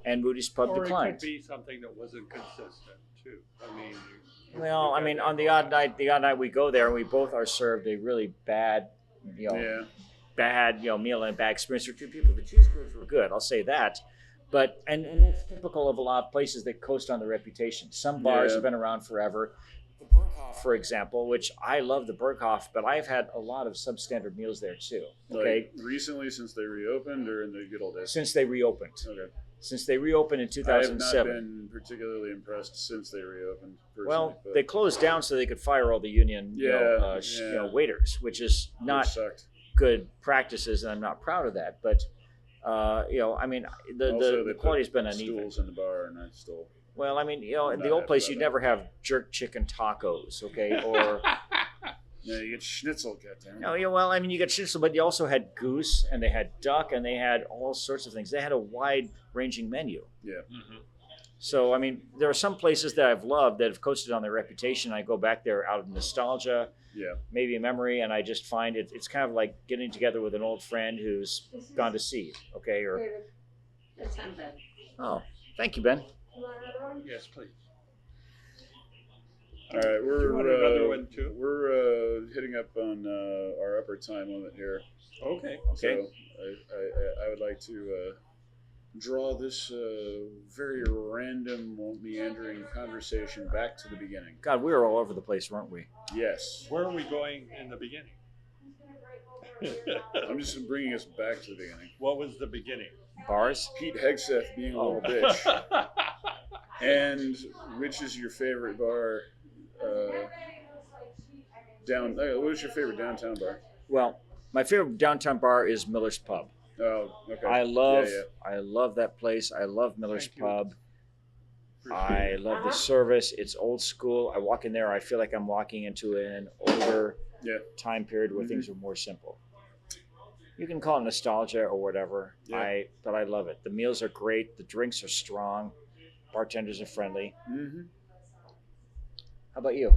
And Moody's Pub declined. Or it could be something that wasn't consistent too. On the odd night we go there, and we both are served a really bad, meal and a bad experience for 2 people. The cheeseburgers were good, I'll say that. But and it's typical of a lot of places that coast on their reputation. Some bars have been around forever. The Berghoff Berghoff, for example, which I love the Berghoff, but I've had a lot of substandard meals there too. Okay, Like recently, since they reopened, or in the good old days? since they reopened. Okay. Since they reopened in I have not 2007. been particularly impressed since they reopened. Personally, Well, but they closed down so they could fire all the union Yeah. waiters, which is it not sucked. good practices, and I'm not proud of that. But I mean, Also, they the quality's put been uneven. stools in the bar, and I stole. Well, I mean, in the Not old place, happy you'd about never have jerk chicken tacos, okay? Or Yeah, you get schnitzel, goddamn. well, I mean, you got schnitzel, but you also had goose, and they had duck, and they had all sorts of things. They had a wide-ranging menu. Yeah. So, I mean, there are some places that I've loved that have coasted on their reputation. I go back there out of nostalgia, Yeah. maybe a memory, and I just find it's kind of like getting together with an old friend who's gone to sea, okay? Or That's not bad. oh, thank you, Ben. You want another one? Yes, please. All right, Do you want another one too? We're hitting up on our upper time limit here. Okay. Okay. So I would like to draw this very random, meandering conversation back to the beginning. God, we were all over the place, weren't we? Yes. Where are we going in the beginning? I'm just bringing us back to the beginning. What was the beginning? Bars? Pete Hegseth being a little Oh. bitch. And which is your favorite bar? What's your favorite downtown bar? Well, my favorite downtown bar is Miller's Pub. Oh, okay. I love Yeah, I love that place. I love Miller's Thank you. Pub. Appreciate I it. love the service. It's old school. I walk in there, I feel like I'm walking into an older Yeah. time period where things are more simple. You can call it nostalgia or whatever. Yeah. But I love it. The meals are great. The drinks are strong. Bartenders are friendly. Mm-hmm. How about you?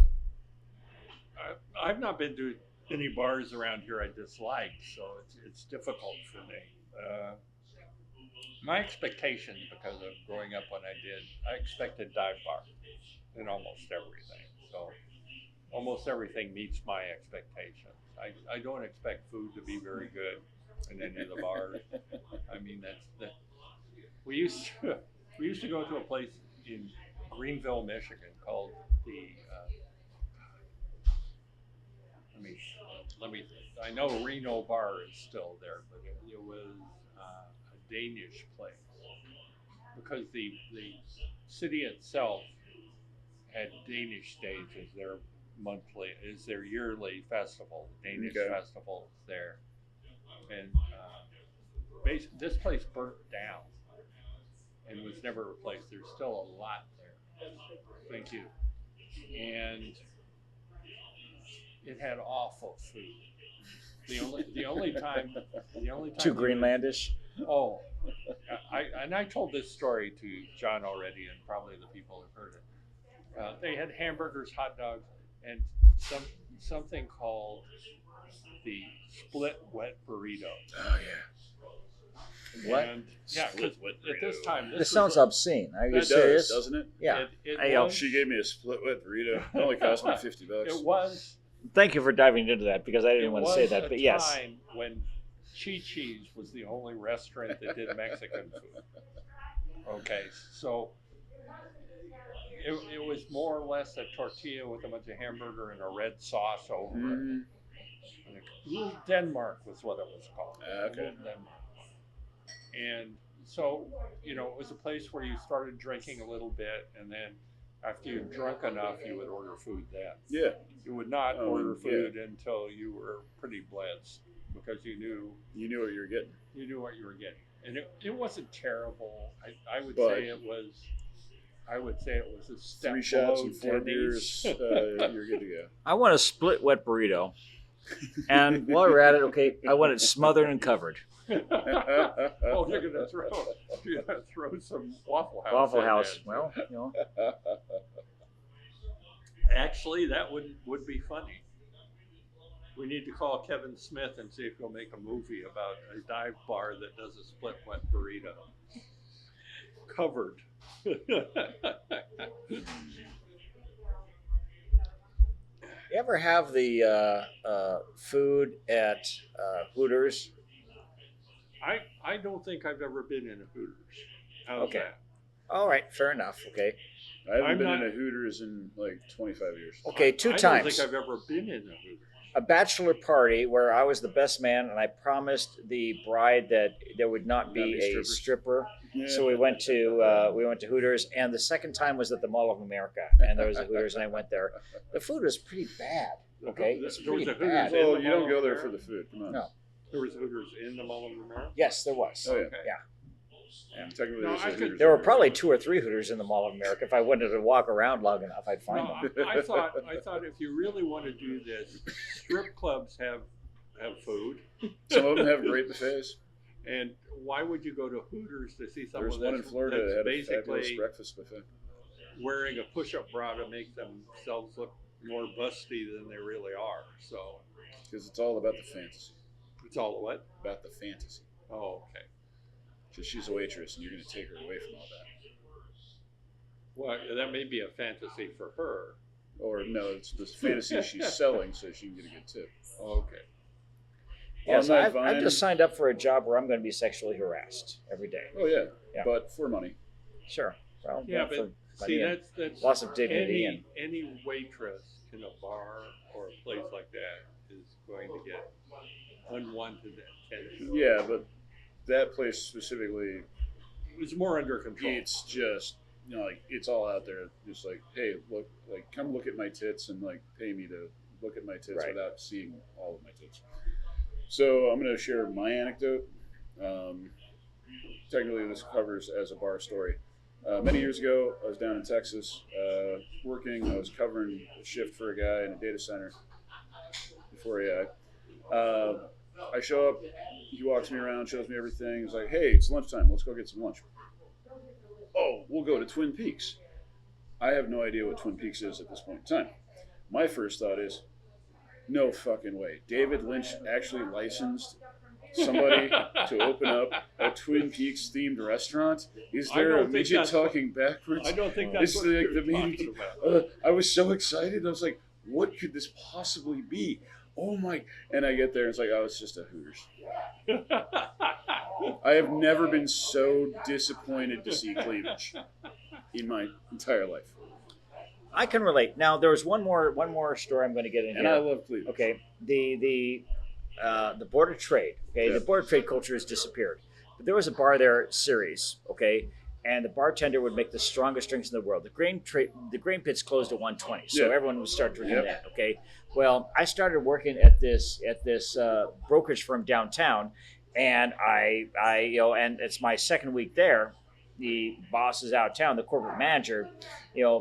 I've not been to any bars around here I dislike, so it's difficult for me. My expectations, because of growing up when I expected dive bar in almost everything. So almost everything meets my expectations. I don't expect food to be very good in any of the bars. I mean, that we used to go to a place in Greenville, Michigan called the let me I know Reno Bar is still there, but it was a Danish place because the city itself had Danish Days as their yearly festival. The Danish Okay. festival is there, and this place burnt down and was never replaced. There's still a lot there. Thank you. And it had awful food. The only time Too you would- Greenlandish? Oh, I told this story to John already, and probably the people have heard it. They had hamburgers, hot dogs, and something called the split wet burrito. Oh yeah. What? And, yeah, Split 'cause wet at this burrito. time, This sounds obscene. Are you It It serious? does, doesn't it? Yeah. It I, was, She gave me a split wet burrito. It only cost me $50. it was Thank you for diving into that because I It didn't want to say was that, a but yes. time when Chi-Chi's was the only restaurant that did Mexican food. Okay, so it was more or less a tortilla with a bunch of hamburger and a red sauce over it. Mhm. And Little Denmark was what it was called. Okay. Little Denmark. And so, it was a place where you started drinking a little bit, and then after you'd drunk enough, you would order food then. Yeah. You would not Oh, order yeah. food until you were pretty blitzed because you knew You knew what you were getting. what you were getting. And it wasn't terrible. I would But- say it was a step 3 shots below and 4 Denny's. beers, you're good to go. I want a split wet burrito. And while we're at it, okay, I want it smothered and covered. Oh, you're gonna throw some Waffle House. Waffle in House. there. Well, Actually, that would be funny. We need to call Kevin Smith and see if he'll make a movie about a dive bar that does a split wet burrito. Covered. you ever have the food at Hooters? I don't think I've ever been in a Hooters. How's Okay. that? All right, fair enough. Okay. I haven't I'm been not- in a Hooters in like 25 years. Okay, two I times. don't think I've ever been in a Hooters. A bachelor party where I was the best man, and I promised the bride that there would not be Not be a strippers. stripper. Yeah. So we went to Hooters, and the second time was at the Mall of America, and there was a Hooters, and I went there. The food was pretty bad. Okay, it's There was pretty a Hooters bad. in Well, the you Mall don't of go there for America? the food. Come on. No. There was Hooters in the Mall of America? Yes, there was. Oh yeah. Okay. Yeah. And technically, No, there's a I could- Hooters There were in probably 2 or 3 Hooters in the Mall of America. If I wanted to walk around long enough, I'd find No, them. I thought if you really want to do this, strip clubs have food, Some of them have great buffets. and why would you go to Hooters to see There's someone one in that's, Florida that that's had a fabulous basically breakfast buffet. wearing a push-up bra to make themselves look more busty than they really are? So Because it's all about the fantasy. it's all what? About the fantasy. Oh, okay. Because she's a waitress and you're going to take her away from all that. Well, that may be a fantasy for her. Or no, it's the fantasy she's selling so she can get a good tip. Okay. Yes, Online I've Vine- just signed up for a job where I'm going to be sexually harassed every day. Oh yeah. Yeah. But for money. Sure. Well, Yeah, for but money see, and that's loss of dignity any waitress in a bar or a place like that is going to get unwanted attention. Yeah, but that place specifically, It's more under control. it's just like it's all out there. Just like, hey, look, like come look at my tits and like pay me to look at my tits Right. without seeing all of my tits. So I'm going to share my anecdote. Technically, this covers as a bar story. Many years ago, I was down in Texas working. I was covering a shift for a guy in a data center before AI. I show up. He walks me around, shows me everything. He's like, "Hey, it's lunchtime. Let's go get some lunch." Oh, we'll go to Twin Peaks. I have no idea what Twin Peaks is at this point in time. My first thought is, no fucking way. David Lynch actually licensed somebody to open up a Twin Peaks themed restaurant? Is I there don't a think midget that's talking backwards? I don't think that's It's what like you're the main. talking about. I was so excited. I was like, what could this possibly be? Oh my. And I get there and it's like, oh, it's just a Hooters. I have never been so disappointed to see cleavage in my entire life. I can relate. Now there was one more story I'm going to get in And here. I love cleavage. Okay, the Board of Trade. Okay, Yeah. the Board of Trade culture has disappeared. But there was a bar there, Ceres. Okay, and the bartender would make the strongest drinks in the world. The grain pits closed at 120, so Yeah. everyone would start drinking Yep. that. Okay, well, I started working at this brokerage firm downtown, and I and it's my second week there. The boss is out of town. The corporate manager,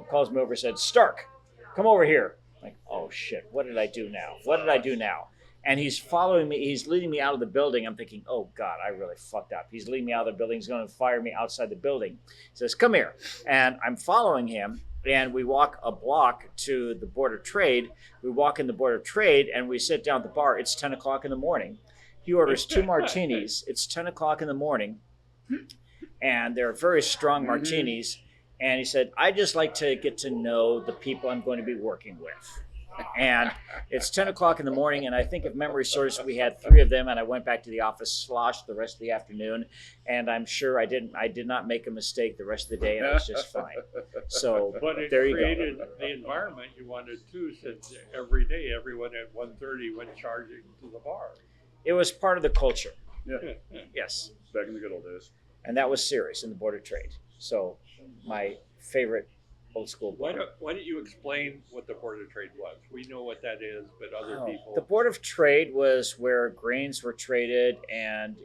calls me over and said, "Stark, come over here." Like, oh shit, what did I do now? What did I do now? And he's following me. He's leading me out of the building. I'm thinking, oh God, I really fucked up. He's leading me out of the building. He's going to fire me outside the building. He says, come here. And I'm following him. And we walk a block to the Board of Trade. We walk in the Board of Trade and we sit down at the bar. It's 10 o'clock in the morning. He orders 2 martinis. It's 10 o'clock in the morning. And they're very strong martinis. And he said, I just like to get to know the people I'm going to be working with. And it's 10 o'clock in the morning, and I think if memory serves, we had 3 of them, and I went back to the office sloshed the rest of the afternoon, and I'm sure I did not make a mistake the rest of the day, and I was just fine. So But it there you created go. the environment you wanted too, since every day everyone at 1:30 went charging to the bar. It was part of the culture, Yeah, yes. back in the good old days. And that was Ceres in the Board of Trade. So my favorite old school Why bar. don't you explain what the Board of Trade was? We know what that is, but other people. The Board of Trade was where grains were traded and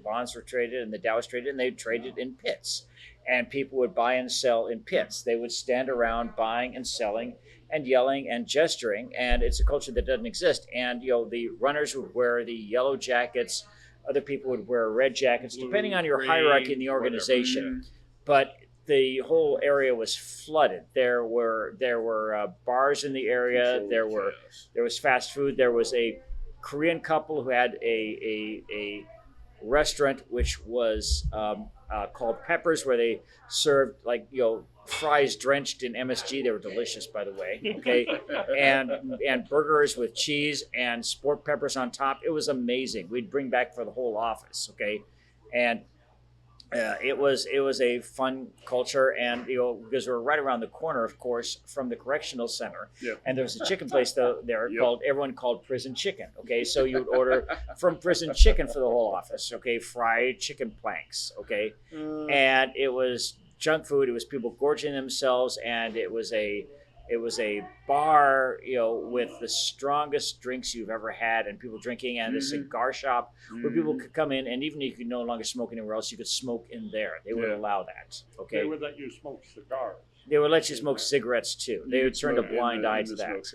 bonds were traded and the Dow was traded, and they traded in pits. And people would buy and sell in pits. They would stand around buying and selling and yelling and gesturing, and it's a culture that doesn't exist. And the runners would wear the yellow jackets, other people would wear red jackets, Blue, depending on your green, hierarchy in the whatever. organization. But the whole area was flooded. There were bars in the area. Controlled chaos. There was fast food. There was a Korean couple who had a restaurant which was called Peppers, where they served fries drenched in MSG. They were delicious, by the way. Okay, and burgers with cheese and sport peppers on top. It was amazing. We'd bring back for the whole office. Okay, and It was a fun culture, and because we're right around the corner, of course, from the correctional center, Yep. and there was a chicken place there Yep. called everyone called Prison Chicken. Okay, so you would order from Prison Chicken for the whole office. Okay, fried chicken planks. Okay, and it was junk food. It was people gorging themselves, and it was a bar, with the strongest drinks you've ever had, and people drinking, and a cigar shop where people could come in, and even if you could no longer smoke anywhere else, you could smoke in there. They would allow that. Okay, They would let you smoke cigars. they would let you smoke cigarettes too. They would turn a blind eye to that.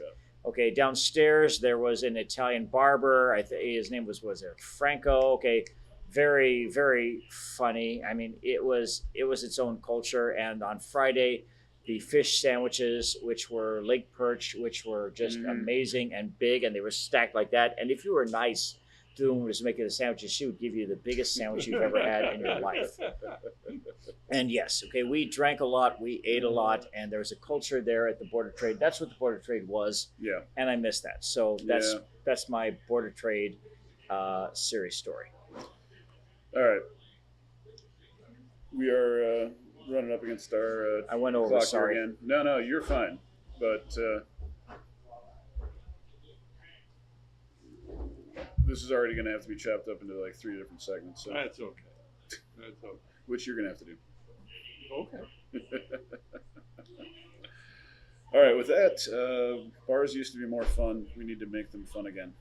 Okay, downstairs there was an Italian barber. I think his name was it Franco? Okay, very very funny. I mean, it was its own culture. And on Friday, the fish sandwiches, which were lake perch, which were just amazing and big, and they were stacked like that. And if you were nice to whom was making the sandwiches, she would give you the biggest sandwich you've ever had in your life. And yes, okay, we drank a lot, we ate a lot, and there was a culture there at the Border Trade. That's what the Border Trade was. Yeah. And I miss that. So that's my Border Trade series story. All right. We are running up against our I went over, clock sorry. here again. No, you're fine. But this is already going to have to be chopped up into like 3 different segments. So. That's okay. That's okay. Which you're going to have to do. Okay. All right, with that, bars used to be more fun. We need to make them fun again.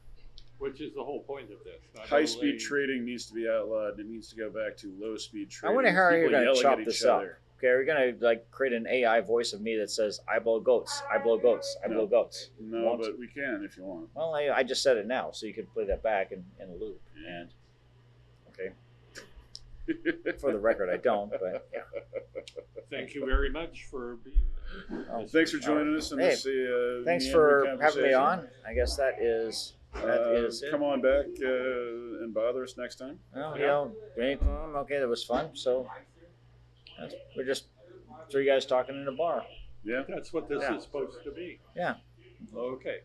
Which is the whole point of this. High-speed trading needs to be outlawed. It needs to go back to low-speed trading. I wonder how you're People going to yelling chop at this each up. other. Okay, are we going to create an AI voice of me that says, I blow goats, I blow goats, I blow goats? No, Won't? but we can if you want. Well, I just said it now, so you could play that back in a loop. And okay, for the record, I don't, but yeah. Thank you very much for being there. Oh, Thanks for joining us on this. Thanks meandering for having me conversation. on. I guess that is it. Come on back and bother us next time. Well, okay, that was fun. So we're just 3 guys talking in a bar. Yeah. That's what this is supposed to be. Yeah. Okay.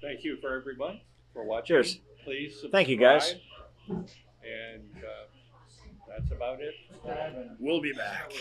Thank you for everyone for watching. Cheers. Please subscribe. Thank you, guys. And that's about it. We'll be back.